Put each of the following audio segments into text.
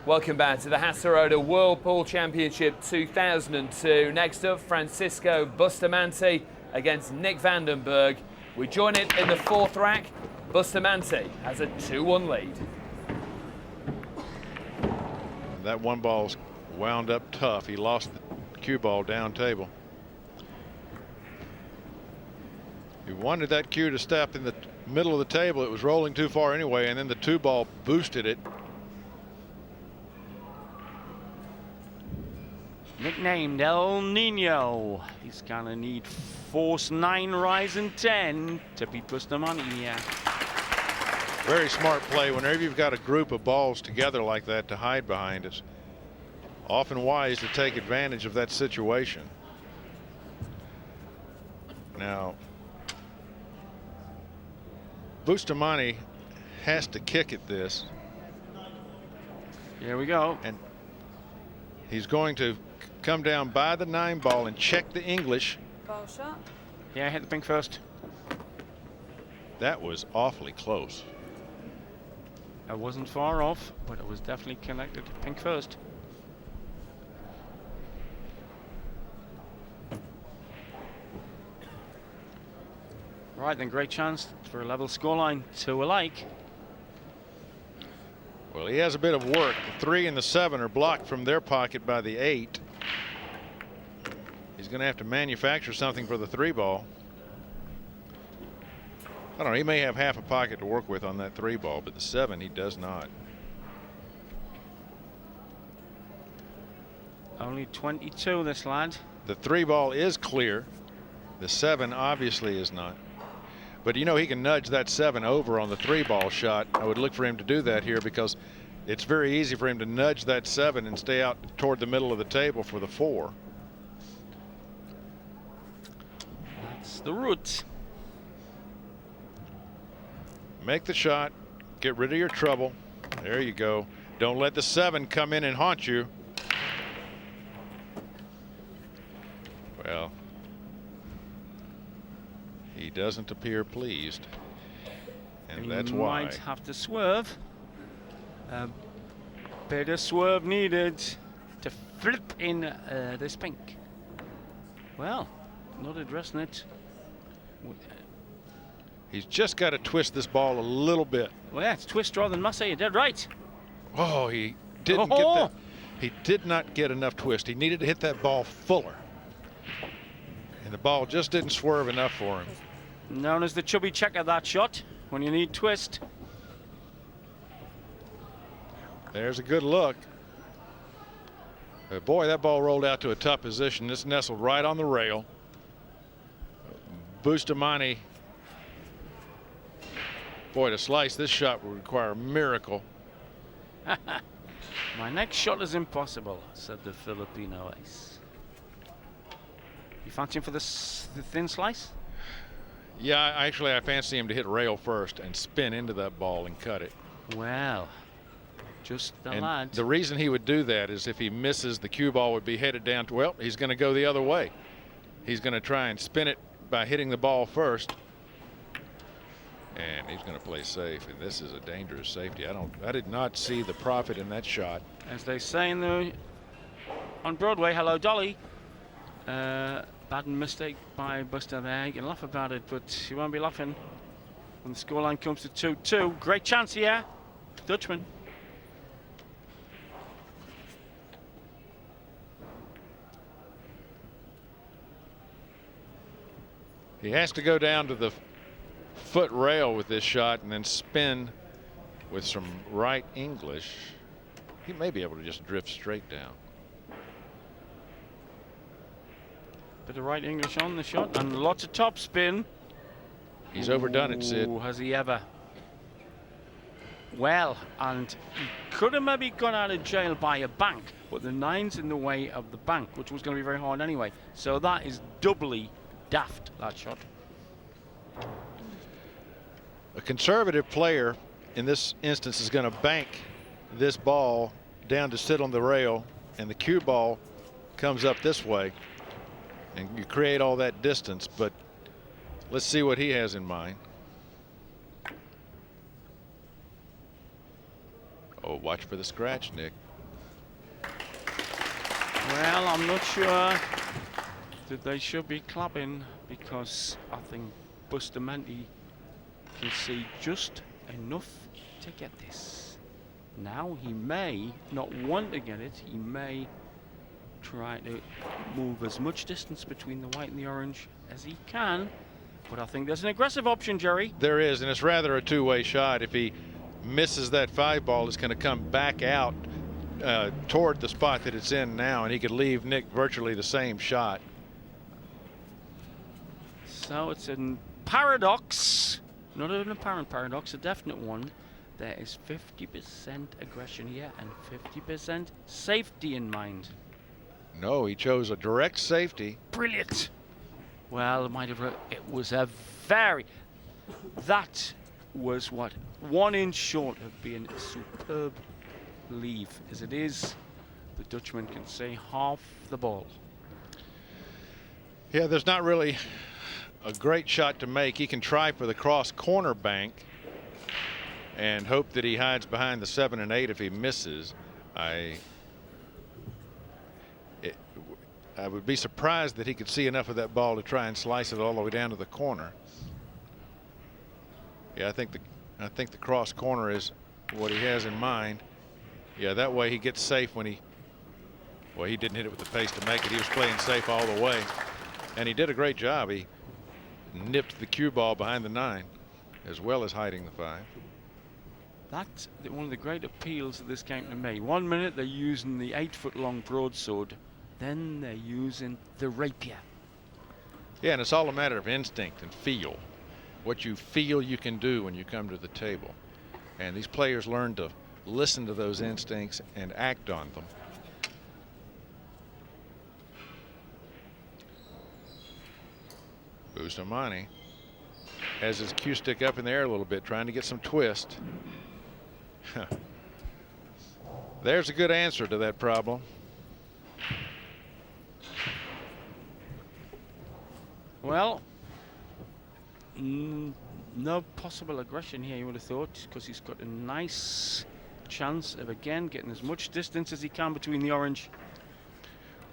Welcome back to the Hasseröder World Pool Championship 2002. Next up, Francisco Bustamante against Nick Vandenberg. We join it in the fourth rack. Bustamante has a 2-1 lead. That one ball's wound up tough. He lost the cue ball down table. He wanted that cue to step in the middle of the table. It was rolling too far anyway, and then the 2-ball boosted it. Nicknamed El Nino. He's gonna need force 9, rise and 10 to beat Bustamante here. Very smart play. Whenever you've got a group of balls together like that to hide behind, it's often wise to take advantage of that situation. Now, Bustamante has to kick at this. Here we go. And he's going to come down by the 9 ball and check the English. Ball shot. Yeah, hit the pink first. That was awfully close. I wasn't far off, but it was definitely connected to pink first. Right then, great chance for a level scoreline, 2 alike. Well, he has a bit of work. The 3 and the 7 are blocked from their pocket by the 8. He's going to have to manufacture something for the 3 ball. I don't know, he may have half a pocket to work with on that 3 ball, but the 7 he does not. Only 22, this lad. The 3 ball is clear. The 7 obviously is not. But you know, he can nudge that 7 over on the 3 ball shot. I would look for him to do that here because it's very easy for him to nudge that 7 and stay out toward the middle of the table for the 4. That's the route. Make the shot, get rid of your trouble. There you go. Don't let the 7 come in and haunt you. Well, he doesn't appear pleased, and that's why. He might have to swerve. Bit of swerve needed to flip in this pink. Well, not addressing it. He's just got to twist this ball a little bit. Well, yeah, it's twist rather than must say. You're dead right. Oh, he didn't get that. He did not get enough twist. He needed to hit that ball fuller, and the ball just didn't swerve enough for him. Known as the chubby checker, that shot, when you need twist. There's a good look. Boy, that ball rolled out to a tough position. This nestled right on the rail. Bustamante, boy, to slice this shot would require a miracle. My next shot is impossible, said the Filipino ace. You fancy him for the thin slice? Yeah, actually, I fancy him to hit rail first and spin into that ball and cut it. Well, just the and lad. The reason he would do that is if he misses, the cue ball would be headed down to, well, he's going to go the other way. He's going to try and spin it by hitting the ball first. And he's going to play safe, and this is a dangerous safety. I did not see the profit in that shot. As they say on Broadway, hello Dolly. Bad mistake by Buster there. You can laugh about it, but you won't be laughing when the scoreline comes to 2-2. Great chance here, Dutchman. He has to go down to the foot rail with this shot and then spin with some right English. He may be able to just drift straight down. Bit of right English on the shot and lots of top spin. He's overdone it, Sid. Has he ever? Well, and he could have maybe gone out of jail by a bank, but the 9's in the way of the bank, which was going to be very hard anyway. So that is doubly daft, that shot. A conservative player in this instance is going to bank this ball down to sit on the rail, and the cue ball comes up this way, and you create all that distance. But let's see what he has in mind. Oh, watch for the scratch, Nick. Well, I'm not sure that they should be clapping, because I think Bustamante can see just enough to get this. Now he may not want to get it. He may try to move as much distance between the white and the orange as he can. But I think there's an aggressive option, Jerry. There is, and it's rather a two-way shot. If he misses that 5 ball, it's going to come back out toward the spot that it's in now, and he could leave Nick virtually the same shot. So it's a paradox, not an apparent paradox, a definite one. There is 50% aggression here and 50% safety in mind. No, he chose a direct safety. Brilliant. Well, it was a very, that was what, 1 inch short of being a superb leave. As it is, the Dutchman can say half the ball. Yeah, there's not really a great shot to make. He can try for the cross corner bank and hope that he hides behind the 7 and 8 if he misses. I would be surprised that he could see enough of that ball to try and slice it all the way down to the corner. Yeah, I think the cross corner is what he has in mind. Yeah, that way he gets safe when he didn't hit it with the pace to make it. He was playing safe all the way, and he did a great job. He nipped the cue ball behind the 9 as well as hiding the 5. That's one of the great appeals of this game to me. 1 minute they're using the 8-foot-long broadsword, then they're using the rapier. Yeah, and it's all a matter of instinct and feel. What you feel you can do when you come to the table. And these players learn to listen to those instincts and act on them. Bustamante has his cue stick up in the air a little bit, trying to get some twist. There's a good answer to that problem. Well, no possible aggression here, you would have thought, because he's got a nice chance of again getting as much distance as he can between the orange.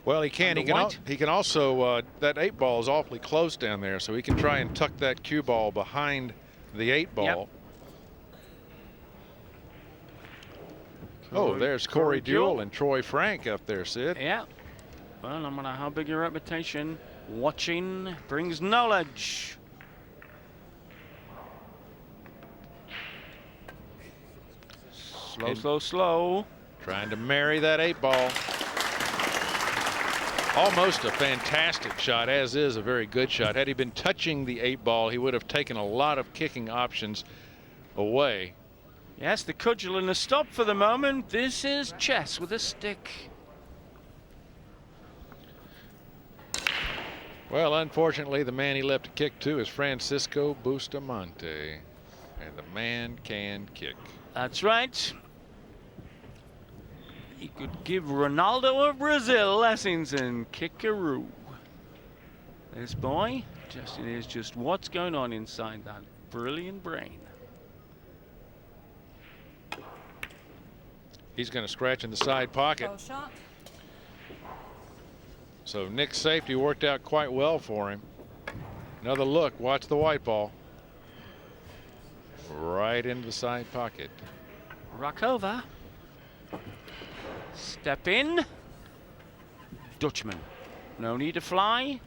Well, he can. He can also. That 8 ball is awfully close down there, so he can try and tuck that cue ball behind the 8 ball. Yep. Oh, there's Corey Deuel and Troy Frank up there, Sid. Yeah. Well, no matter how big your reputation, watching brings knowledge. Slow, slow. Trying to marry that 8 ball. Almost a fantastic shot, as is a very good shot. Had he been touching the 8 ball, he would have taken a lot of kicking options away. Yes, the cudgel and the stop for the moment. This is chess with a stick. Well, unfortunately, the man he left to kick to is Francisco Bustamante. And the man can kick. That's right. He could give Ronaldo of Brazil lessons in kickaroo. This boy is just what's going on inside that brilliant brain. He's going to scratch in the side pocket. So Nick's safety worked out quite well for him. Another look. Watch the white ball. Right into the side pocket. Rock over. Step in. Dutchman. No need to fly.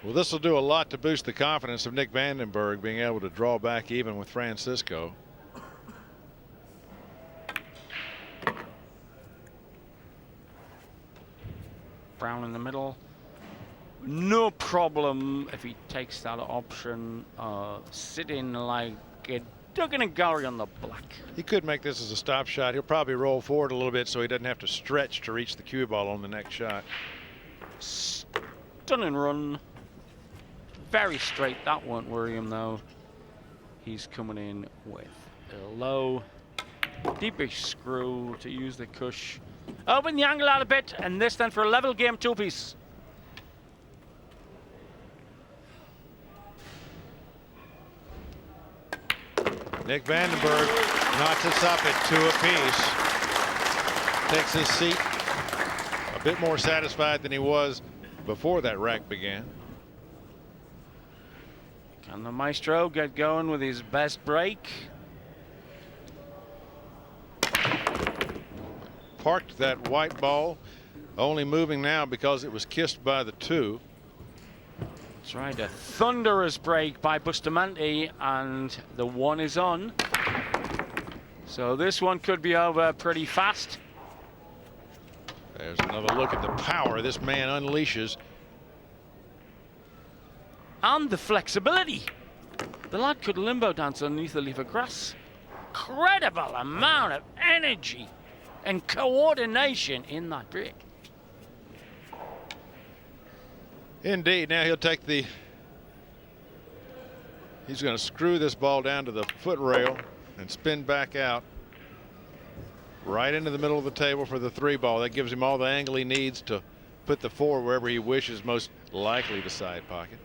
Well, this will do a lot to boost the confidence of Nick Vandenberg being able to draw back even with Francisco. Brown in the middle. No problem if he takes that option of sitting like a duck in a gallery on the black. He could make this as a stop shot. He'll probably roll forward a little bit so he doesn't have to stretch to reach the cue ball on the next shot. Stunning run. Very straight. That won't worry him though. He's coming in with a low, deepish screw to use the cush. Open the angle out a bit, and this then for a level game 2-piece. Nick Vandenberg Knocks us up at 2 apiece. Takes his seat a bit more satisfied than he was before that rack began. Can the maestro get going with his best break? Parked that white ball, only moving now because it was kissed by the 2. That's right, a thunderous break by Bustamante, and the 1 is on. So this one could be over pretty fast. There's another look at the power this man unleashes. And the flexibility. The lad could limbo dance underneath the leaf of grass. Incredible amount of energy and coordination in that break. Indeed. Now he'll take the. He's going to screw this ball down to the foot rail and spin back out right into the middle of the table for the 3 ball. That gives him all the angle he needs to put the 4 wherever he wishes, most likely the side pocket.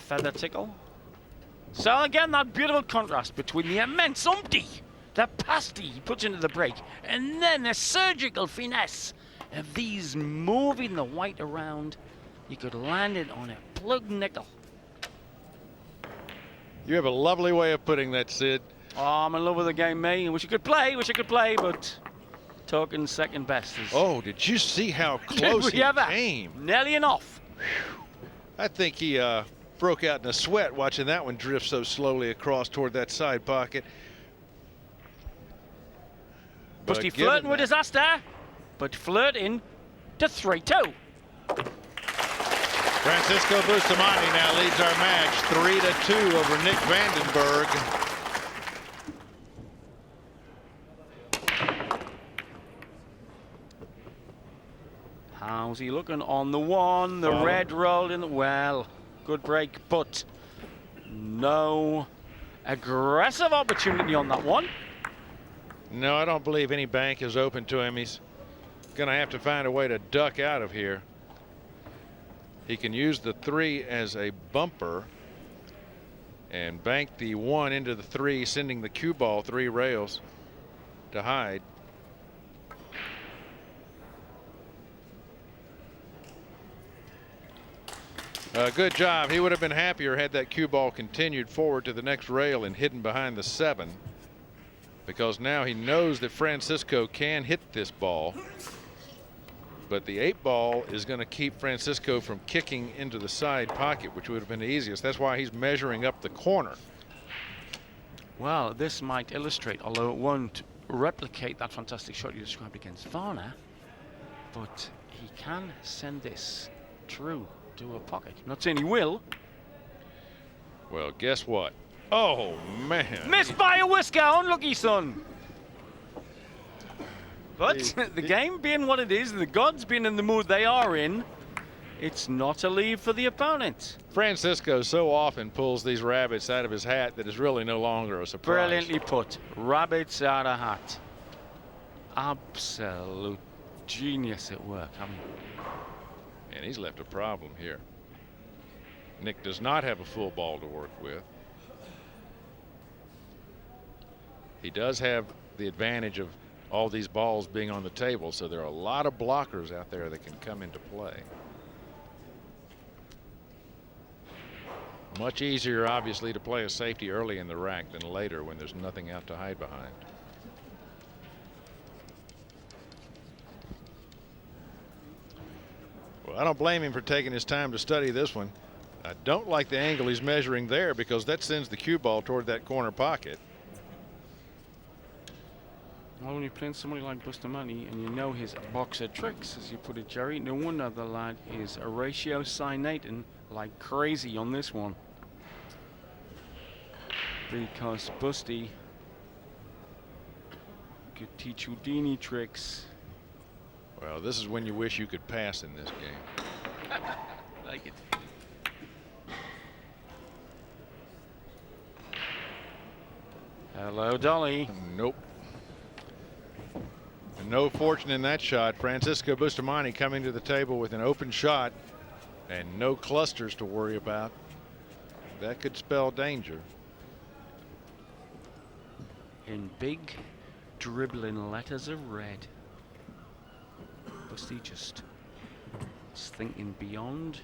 Feather tickle. So again, that beautiful contrast between the immense umpty, the pasty he puts into the break, and then the surgical finesse of these moving the white around. You could land it on a plug nickel. You have a lovely way of putting that, Sid. Oh, I'm in love with the game, mate. Wish I could play, but talking second best is. Oh, did you see how close he came? Nearly enough. I think he broke out in a sweat watching that one drift so slowly across toward that side pocket. Busty flirting with disaster, but flirting to 3-2. Francisco Bustamante now leads our match 3-2 over Nick Vandenberg. How's he looking on the 1? The red rolled in. Well, good break, but no aggressive opportunity on that one. No, I don't believe any bank is open to him. He's going to have to find a way to duck out of here. He can use the 3 as a bumper and bank the 1 into the 3, sending the cue ball 3 rails to hide. Good job. He would have been happier had that cue ball continued forward to the next rail and hidden behind the 7, because now he knows that Francisco can hit this ball. But the 8 ball is going to keep Francisco from kicking into the side pocket, which would have been the easiest. That's why he's measuring up the corner. Well, this might illustrate, although it won't replicate that fantastic shot you described against Varner, but he can send this through to a pocket. I'm not saying he will. Well, guess what? Oh, man. Missed by a whisker. Unlucky, son. But the game being what it is, the gods being in the mood they are in, it's not a leave for the opponent. Francisco so often pulls these rabbits out of his hat that is really no longer a surprise. Brilliantly put. Rabbits out of hat. Absolute genius at work. I mean, and he's left a problem here. Nick does not have a full ball to work with. He does have the advantage of all these balls being on the table, so there are a lot of blockers out there that can come into play. Much easier, obviously, to play a safety early in the rack than later when there's nothing out to hide behind. Well, I don't blame him for taking his time to study this one. I don't like the angle he's measuring there, because that sends the cue ball toward that corner pocket. well, when you're playing somebody like Bustamante and you know his boxer tricks, as you put it, Jerry, no wonder the lad is a ratio signating like crazy on this one. Because Busty could teach Houdini tricks. Well, this is when you wish you could pass in this game. Like it. Hello, Dolly. Nope. And no fortune in that shot. Francisco Bustamante coming to the table with an open shot and no clusters to worry about. That could spell danger. in big dribbling letters of red. Busty just thinking beyond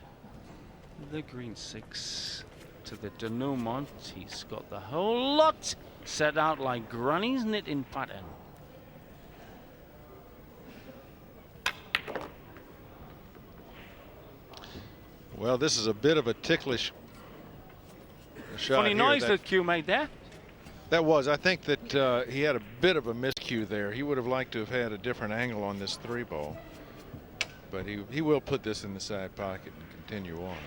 the green 6 to the denouement. He's got the whole lot set out like Granny's knitting pattern. Well, this is a bit of a ticklish shot. Funny here noise that Q made there. That was. I think that he had a bit of a miscue there. He would have liked to have had a different angle on this 3 ball. But he will put this in the side pocket and continue on.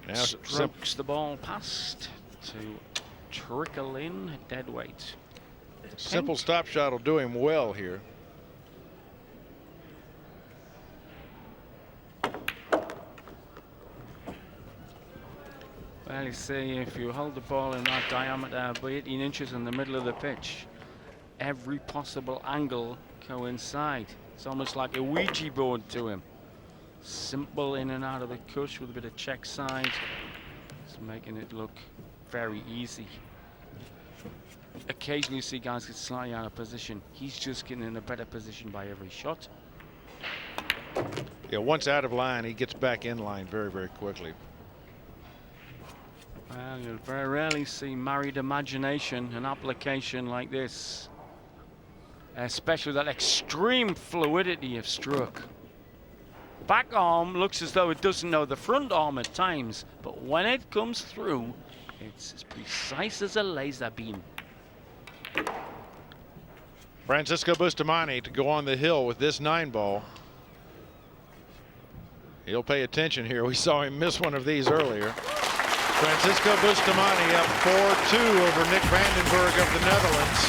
Now Strokes the ball past to trickle in dead weight. Simple stop shot will do him well here. Well, you see, if you hold the ball in that diameter by 18 inches in the middle of the pitch, every possible angle coincide. It's almost like a Ouija board to him. Simple in and out of the cush with a bit of check side. It's making it look very easy. Occasionally you see guys get slightly out of position. He's just getting in a better position by every shot. Yeah, once out of line, he gets back in line very, very quickly. Well, you'll very rarely see married imagination and application like this. Especially that extreme fluidity of stroke. Back arm looks as though it doesn't know the front arm at times, but when it comes through, it's as precise as a laser beam. Francisco Bustamante to go on the hill with this 9 ball. He'll pay attention here. We saw him miss one of these earlier. Francisco Bustamante up 4-2 over Nick Vandenberg of the Netherlands.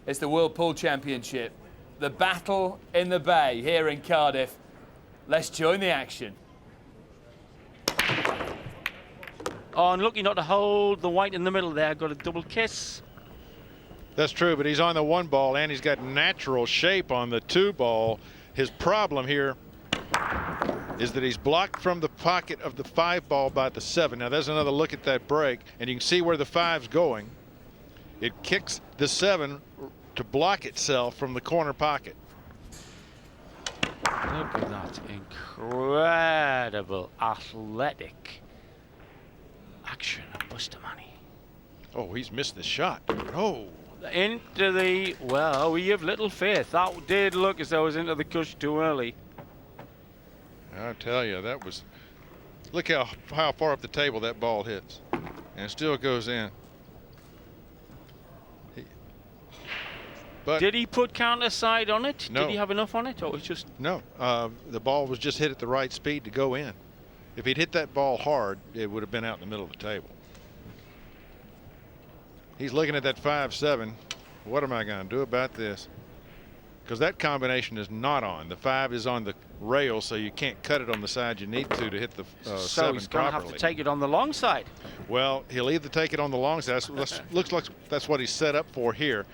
It's the World Pool Championship. The battle in the bay here in Cardiff. Let's join the action. Oh, and lucky not to hold the white in the middle there. Got a double kiss. That's true, but he's on the 1 ball and he's got natural shape on the 2 ball. His problem here is that he's blocked from the pocket of the 5 ball by the 7. Now there's another look at that break, and you can see where the 5's going. It kicks the 7 to block itself from the corner pocket. Look at that incredible athletic action of Bustamante. Oh, he's missed the shot. Oh. Into the, well, we have little faith. That did look as though it was into the cush too early. I tell you, that was, look how far up the table that ball hits. And it still goes in. But did he put counter side on it? No. Did he have enough on it, or it was just? No, the ball was just hit at the right speed to go in. If he'd hit that ball hard, it would have been out in the middle of the table. He's looking at that 5-7. What am I going to do about this? Because that combination is not on. The 5 is on the rail, so you can't cut it on the side you need to hit the 7 so he's going to have to take it on the long side. Well, he'll either take it on the long side. Looks like that's what he's set up for here.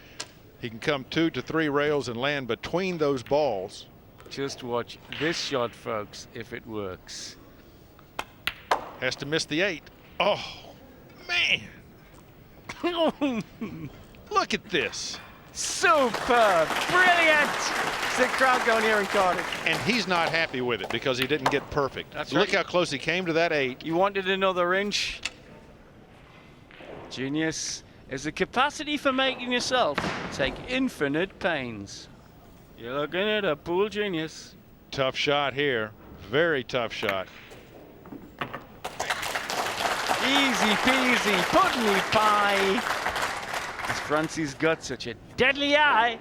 He can come 2 to 3 rails and land between those balls. Just watch this shot, folks, if it works. Has to miss the 8. Oh, man. Look at this. Superb. Brilliant. It's the crowd going here in Cardiff. And he's not happy with it because he didn't get perfect. That's Look right. how close he came to that 8. You wanted another inch. Genius is the capacity for making yourself take infinite pains. You're looking at a pool genius. Tough shot here. Very tough shot. Easy peasy, pudding pie. As Francie's got such a deadly eye.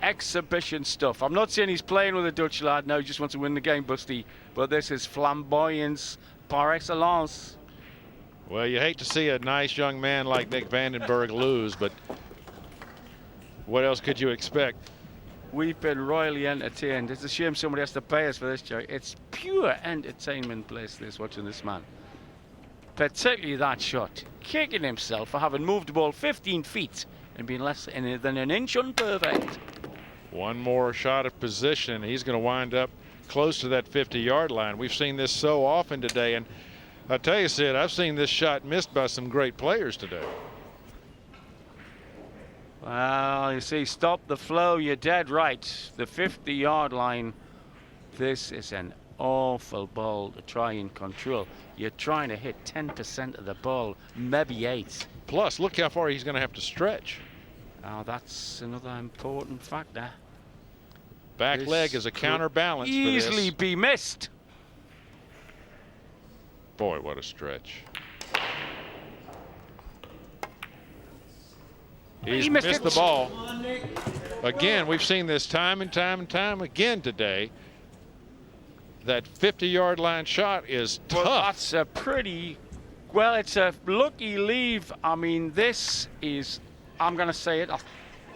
Exhibition stuff. I'm not saying he's playing with a Dutch lad. No, he just wants to win the game, Busty. But this is flamboyance par excellence. Well, you hate to see a nice young man like Nick Vandenberg lose, but what else could you expect? We've been royally entertained. It's a shame somebody has to pay us for this, Joe. It's pure entertainment bliss, this, watching this man. Particularly that shot. Kicking himself for having moved the ball 15 feet and being less than an inch unperfect. One more shot of position. He's going to wind up close to that 50-yard line. We've seen this so often today. And I tell you, Sid, I've seen this shot missed by some great players today. Well, you see, stop the flow. You're dead right. The 50-yard line. This is an awful ball to try and control. You're trying to hit 10% of the ball, maybe 8. Plus, look how far he's going to have to stretch. Oh, that's another important factor. Back This leg is a counterbalance for this. easily be missed. Boy, what a stretch. He's missed the ball. Again, we've seen this time and time and time again today. That 50-yard line shot is tough. Well, that's a pretty, well, it's a lucky leave. I mean, this is, I'm going to say it,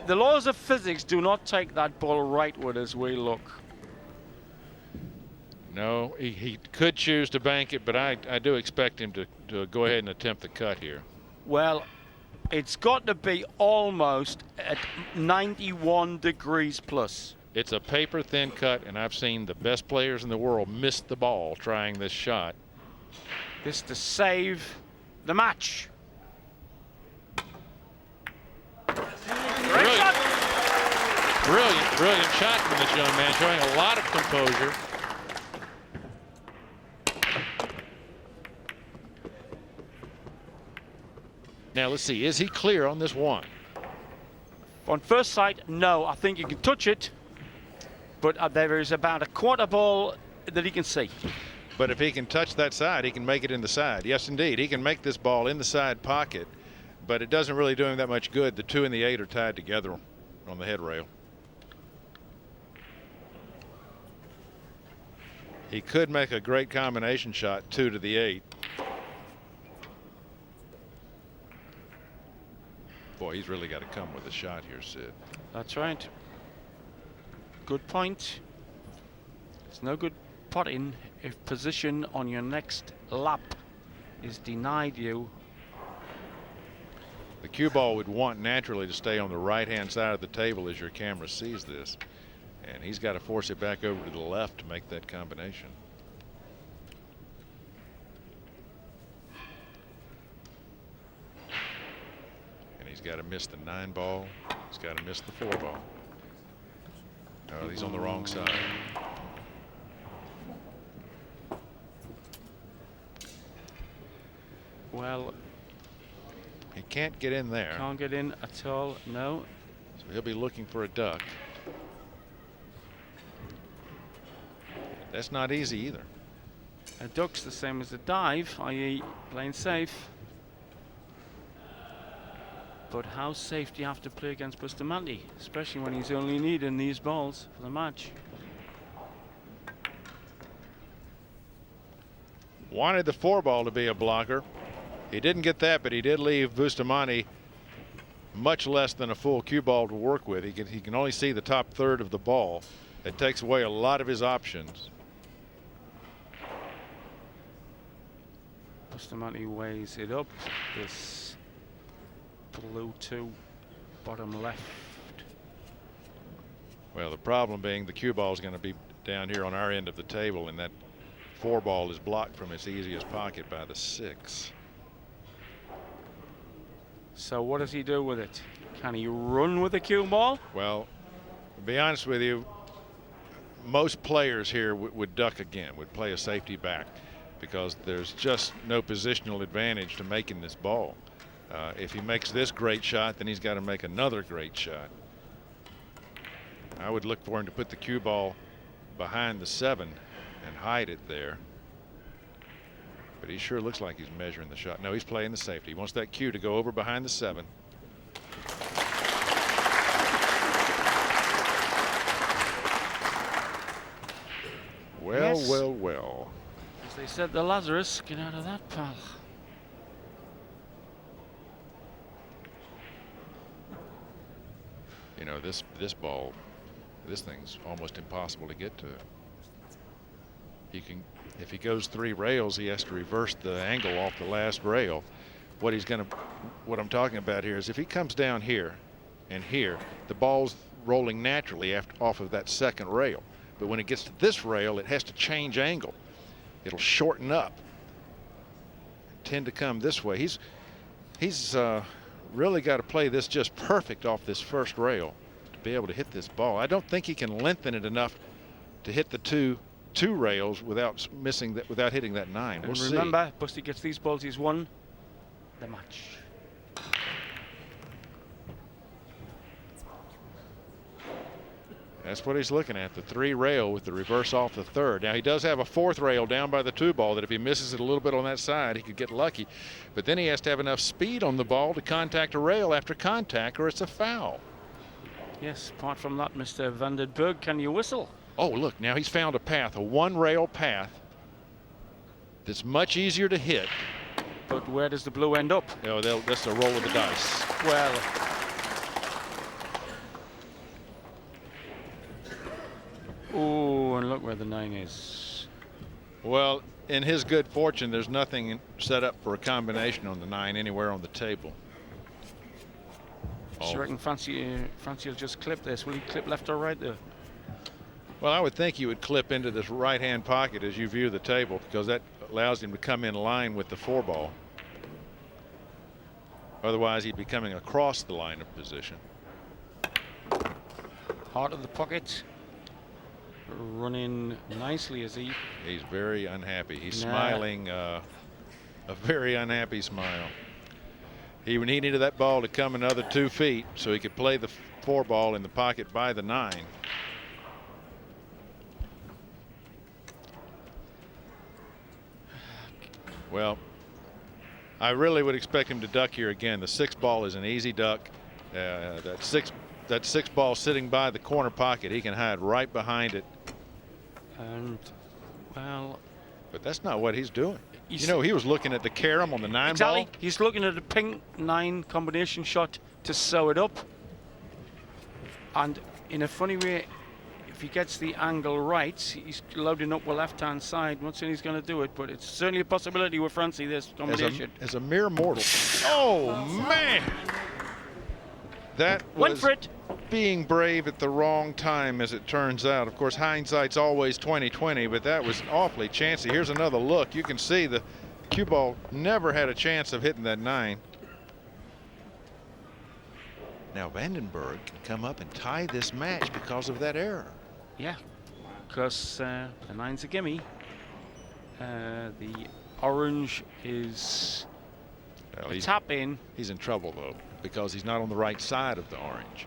the laws of physics do not take that ball rightward as we look. No, he could choose to bank it, but I do expect him to go ahead and attempt the cut here. Well, it's got to be almost at 91 degrees plus. It's a paper-thin cut, and I've seen the best players in the world miss the ball trying this shot. This to save the match. Brilliant. Brilliant shot from this young man, showing a lot of composure. Now let's see, is he clear on this one? On first sight, no. I think you can touch it, but there is about a quarter ball that he can see. But if he can touch that side, he can make it in the side. Yes, indeed. He can make this ball in the side pocket, but it doesn't really do him that much good. The 2 and the 8 are tied together on the head rail. He could make a great combination shot, 2 to the 8. Boy, he's really got to come with a shot here, Sid. That's right. Good point. It's no good putting if position on your next lap is denied you. The cue ball would want naturally to stay on the right-hand side of the table as your camera sees this. And he's got to force it back over to the left to make that combination. He's got to miss the 9 ball. He's got to miss the 4 ball. Oh, he's on the wrong side. Well, he can't get in there. Can't get in at all, no. So he'll be looking for a duck. That's not easy either. A duck's the same as a dive, i.e. playing safe. But how safe do you have to play against Bustamante, especially when he's only needing these balls for the match? Wanted the 4 ball to be a blocker. He didn't get that, but he did leave Bustamante much less than a full cue ball to work with. He can only see the top third of the ball. It takes away a lot of his options. Bustamante weighs it up. This blue 2, bottom left. Well, the problem being the cue ball is going to be down here on our end of the table, and that 4 ball is blocked from its easiest pocket by the 6. So what does he do with it? Can he run with the cue ball? Well, to be honest with you, most players here would duck again, would play a safety back, because there's just no positional advantage to making this ball. If he makes this great shot, then he's got to make another great shot. I would look for him to put the cue ball behind the 7 and hide it there. But he sure looks like he's measuring the shot. No, he's playing the safety. He wants that cue to go over behind the 7. Well, Yes. well, well. As they said, the Lazarus, get out of that, pal. You know, this ball, this thing's almost impossible to get to. He can, if he goes 3 rails, he has to reverse the angle off the last rail. What I'm talking about here is if he comes down here and here, the ball's rolling naturally off of that second rail. But when it gets to this rail, it has to change angle. It'll shorten up, tend to come this way. He's really got to play this just perfect off this first rail to be able to hit this ball. I don't think he can lengthen it enough to hit the two rails without missing that, without hitting that 9. We'll see. Remember, Busty gets these balls, he's won the match. That's what he's looking at, the 3 rail with the reverse off the 3rd. Now he does have a 4th rail down by the 2 ball that if he misses it a little bit on that side, he could get lucky. But then he has to have enough speed on the ball to contact a rail after contact, or it's a foul. Yes, apart from that, Mr. Van den Berg, can you whistle? Oh, look, now he's found a path, a 1 rail path that's much easier to hit. But where does the blue end up? Oh, that's a roll of the dice. Well, oh, and look where the 9 is. Well, in his good fortune, there's nothing set up for a combination on the 9 anywhere on the table. So you reckon Fancy will just clip this? Will he clip left or right there? Well, I would think you would clip into this right-hand pocket as you view the table, because that allows him to come in line with the 4 ball. Otherwise, he'd be coming across the line of position. Heart of the pocket. Running nicely, is he? He's very unhappy. He's smiling a very unhappy smile. He needed that ball to come another 2 feet so he could play the 4 ball in the pocket by the 9. Well, I really would expect him to duck here again. The 6 ball is an easy duck. That six ball sitting by the corner pocket, he can hide right behind it. And well, but that's not what he's doing. You know, he was looking at the carom on the 9 exactly. ball. He's looking at a pink 9 combination shot to sew it up. And in a funny way, if he gets the angle right, he's loading up the left-hand side. I'm not saying he's going to do it, but it's certainly a possibility with Francie, this combination. As a mere mortal. Oh, man! That Went was for it. Being brave at the wrong time, as it turns out. Of course, hindsight's always 20/20, but that was awfully chancy. Here's another look. You can see the cue ball never had a chance of hitting that 9. Now Van den Berg can come up and tie this match because of that error. Yeah, because the 9's a gimme. The orange is a tap in. He's in trouble though, because he's not on the right side of the orange.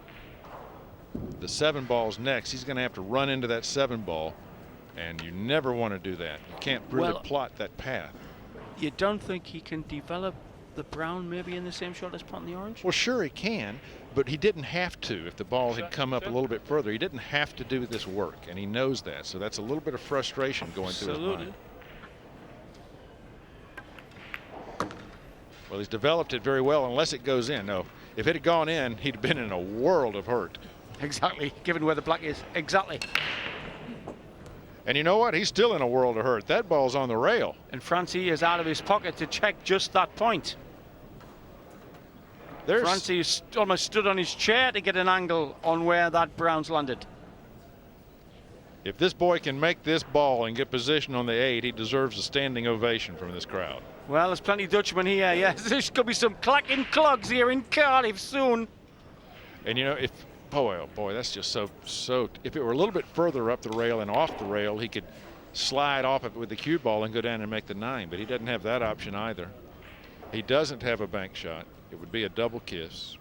The 7 ball's next. He's going to have to run into that 7 ball, and you never want to do that. You can't really plot that path. You don't think he can develop the brown maybe in the same shot as plotting the orange? Well, sure he can, but he didn't have to. If the ball had come up a little bit further, he didn't have to do this work, and he knows that. So that's a little bit of frustration going through his mind. Well, he's developed it very well, unless it goes in. No, if it had gone in, he'd been in a world of hurt. Exactly, given where the black is. Exactly. And you know what? He's still in a world of hurt. That ball's on the rail. And Francie is out of his pocket to check just that point. Francie almost stood on his chair to get an angle on where that brown's landed. If this boy can make this ball and get position on the 8, he deserves a standing ovation from this crowd. Well, there's plenty of Dutchmen here. Yes, there's going to be some clacking clogs here in Cardiff soon. And you know, if oh boy, that's just so. If it were a little bit further up the rail and off the rail, he could slide off of it with the cue ball and go down and make the 9. But he doesn't have that option either. He doesn't have a bank shot. It would be a double kiss.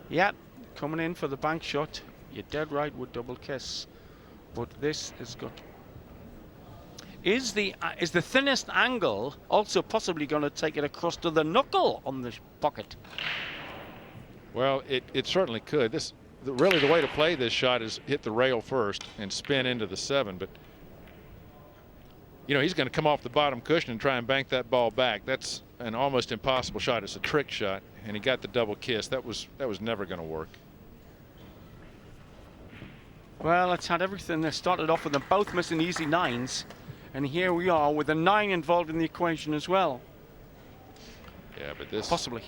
Yeah, coming in for the bank shot. You're dead right with double kiss. But this is good. Is the thinnest angle also possibly going to take it across to the knuckle on the pocket? Well, it certainly could. Really the way to play this shot is hit the rail first and spin into the 7. But you know, he's going to come off the bottom cushion and try and bank that ball back. That's an almost impossible shot. It's a trick shot, and he got the double kiss. That was never going to work. Well, it's had everything. They started off with them both missing easy 9s, and here we are with a 9 involved in the equation as well. Yeah, but this Possibly.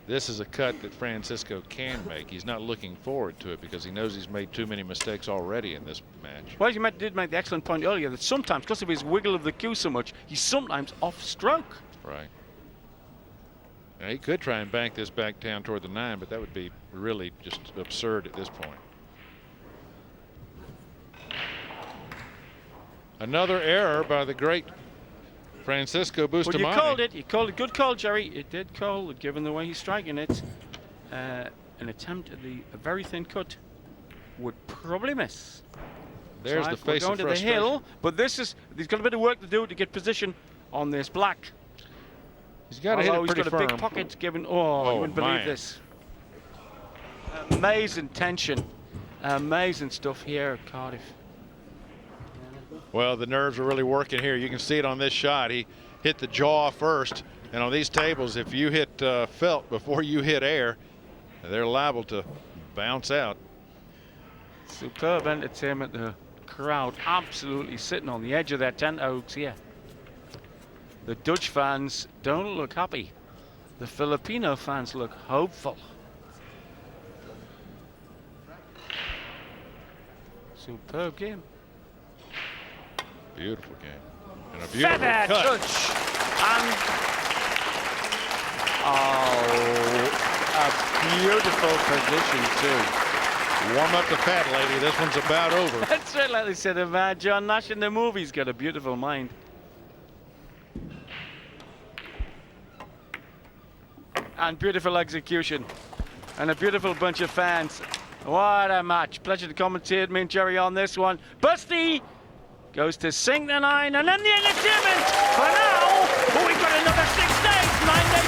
This is a cut that Francisco can make. He's not looking forward to it because he knows he's made too many mistakes already in this match. Well, you did make the excellent point earlier that sometimes, because of his wiggle of the cue so much, he's sometimes off stroke. Right. Now, he could try and bank this back down toward the 9, but that would be really just absurd at this point. Another error by the great Francisco Bustamante. Well, you called it. You called it. Good call, Jerry. It did call it, given the way he's striking it. An attempt at a very thin cut would probably miss. There's the face going of to the frustration. hill, but he's got a bit of work to do to get position on this black. He's got to hit it Although pretty he's got firm. a big pocket given. Oh, you wouldn't believe man. this. Amazing tension. Amazing stuff here at Cardiff. Well, the nerves are really working here. You can see it on this shot. He hit the jaw first, and on these tables, if you hit felt before you hit air, they're liable to bounce out. Superb entertainment. The crowd absolutely sitting on the edge of their tent oaks here. The Dutch fans don't look happy. The Filipino fans look hopeful. Superb game. Beautiful game. And a beautiful Feather cut. touch. And a beautiful position too. Warm up the fat lady. This one's about over. That's right, like they said about John Nash in the movie. He's got a beautiful mind. And beautiful execution. And a beautiful bunch of fans. What a match. Pleasure to commentate me and Jerry on this one. Busty goes to sink the 9, and then the entertainment. For now, we've got another 6 days, 9-day